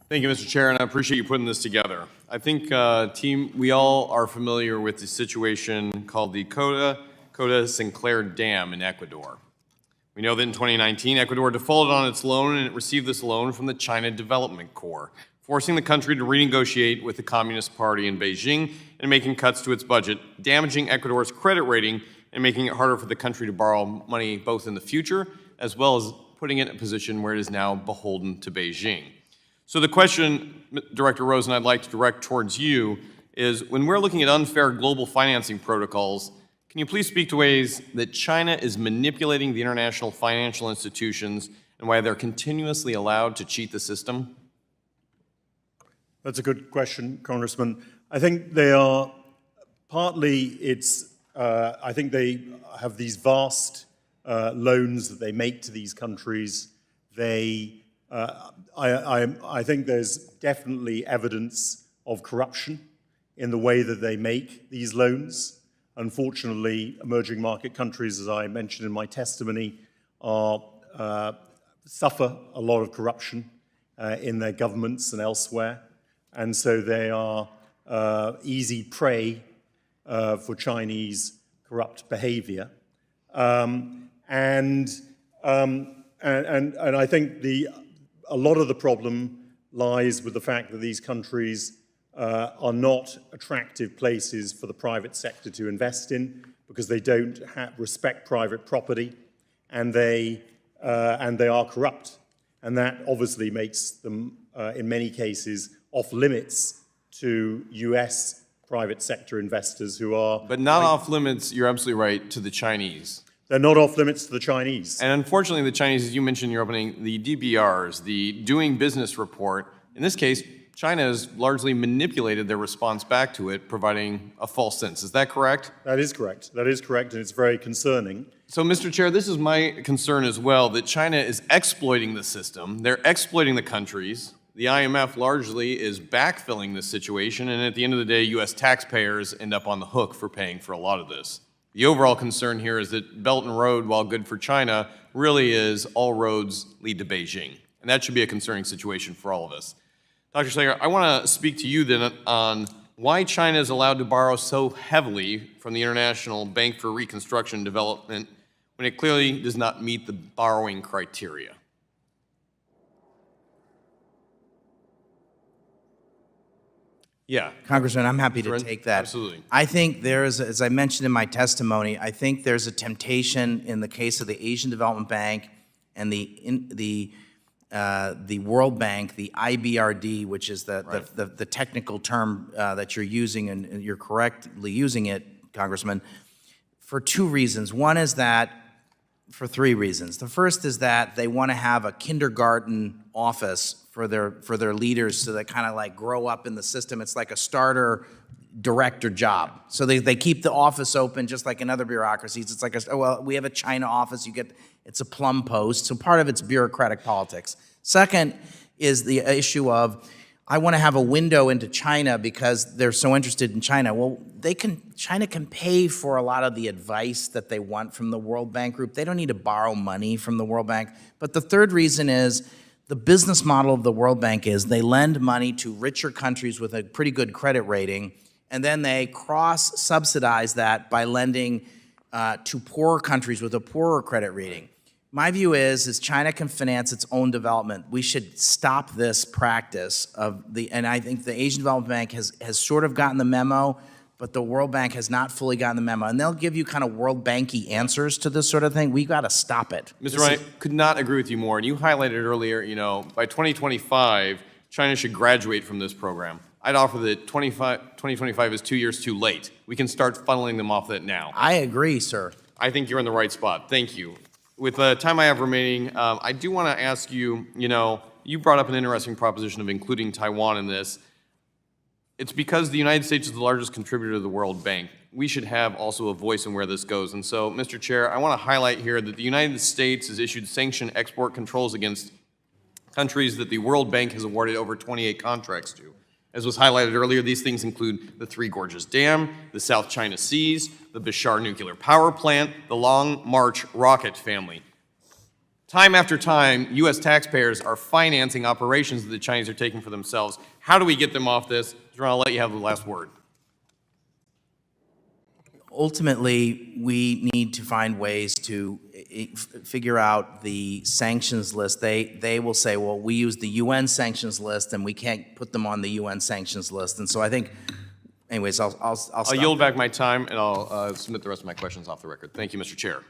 Thank you, Mr. Chair, and I appreciate you putting this together. I think, team, we all are familiar with the situation called the Coda Sinclair Dam in Ecuador. We know that in 2019, Ecuador defaulted on its loan, and it received this loan from the China Development Corps, forcing the country to renegotiate with the Communist Party in Beijing and making cuts to its budget, damaging Ecuador's credit rating and making it harder for the country to borrow money both in the future as well as putting it in a position where it is now beholden to Beijing. So the question, Director Rosen, I'd like to direct towards you is, when we're looking at unfair global financing protocols, can you please speak to ways that China is manipulating the international financial institutions and why they're continuously allowed to cheat the system? That's a good question, Congressman. I think they are, partly I think they have these vast loans that they make to these countries. I think there's definitely evidence of corruption in the way that they make these loans. Unfortunately, emerging market countries, as I mentioned in my testimony, suffer a lot of corruption in their governments and elsewhere. And so they are easy prey for Chinese corrupt behavior. And I think a lot of the problem lies with the fact that these countries are not attractive places for the private sector to invest in because they don't respect private property, and they are corrupt. And that obviously makes them, in many cases, off limits to US private sector investors who are... But not off limits, you're absolutely right, to the Chinese. They're not off limits to the Chinese. And unfortunately, the Chinese, as you mentioned in your opening, the DBRs, the Doing Business Report, in this case, China has largely manipulated their response back to it, providing a false sense. Is that correct? That is correct. That is correct, and it's very concerning. So, Mr. Chair, this is my concern as well, that China is exploiting the system. They're exploiting the countries. The IMF largely is backfilling this situation, and at the end of the day, U.S. taxpayers end up on the hook for paying for a lot of this. The overall concern here is that Belt and Road, while good for China, really is all roads lead to Beijing. And that should be a concerning situation for all of us. Dr. Slager, I want to speak to you then on why China is allowed to borrow so heavily from the International Bank for Reconstruction and Development when it clearly does not meet the borrowing criteria. Yeah. Congressman, I'm happy to take that. Absolutely. I think there's, as I mentioned in my testimony, I think there's a temptation in the case of the Asian Development Bank and the World Bank, the IBRD, which is the technical term that you're using, and you're correctly using it, Congressman, for two reasons. One is that, for three reasons. The first is that they want to have a kindergarten office for their leaders so they kind of like grow up in the system. It's like a starter director job. So they keep the office open just like in other bureaucracies. It's like, well, we have a China office, it's a plum post. So part of it's bureaucratic politics. Second is the issue of, I want to have a window into China because they're so interested in China. Well, China can pay for a lot of the advice that they want from the World Bank Group. They don't need to borrow money from the World Bank. But the third reason is, the business model of the World Bank is they lend money to richer countries with a pretty good credit rating, and then they cross-subsidize that by lending to poorer countries with a poorer credit rating. My view is China can finance its own development. We should stop this practice and I think the Asian Development Bank has sort of gotten the memo, but the World Bank has not fully gotten the memo. And they'll give you kind of World Banky answers to this sort of thing. We've got to stop it. Mr. Ryan, could not agree with you more. And you highlighted earlier, by 2025, China should graduate from this program. I'd offer that 2025 is 2 years too late. We can start funneling them off that now. I agree, sir. I think you're in the right spot. Thank you. With the time I have remaining, I do want to ask you, you brought up an interesting proposition of including Taiwan in this. It's because the United States is the largest contributor to the World Bank. We should have also a voice in where this goes. And so, Mr. Chair, I want to highlight here that the United States has issued sanctioned export controls against countries that the World Bank has awarded over 28 contracts to. As was highlighted earlier, these things include the Three Gorges Dam, the South China Seas, the Bishar Nuclear Power Plant, the Long March rocket family. Time after time, U.S. taxpayers are financing operations that the Chinese are taking for themselves. How do we get them off this? Jerome, I'll let you have the last word. Ultimately, we need to find ways to figure out the sanctions list. They will say, well, we use the UN sanctions list and we can't put them on the UN sanctions list. And so I think, anyways, I'll stop. I'll yield back my time and I'll submit the rest of my questions off the record. Thank you, Mr. Chair.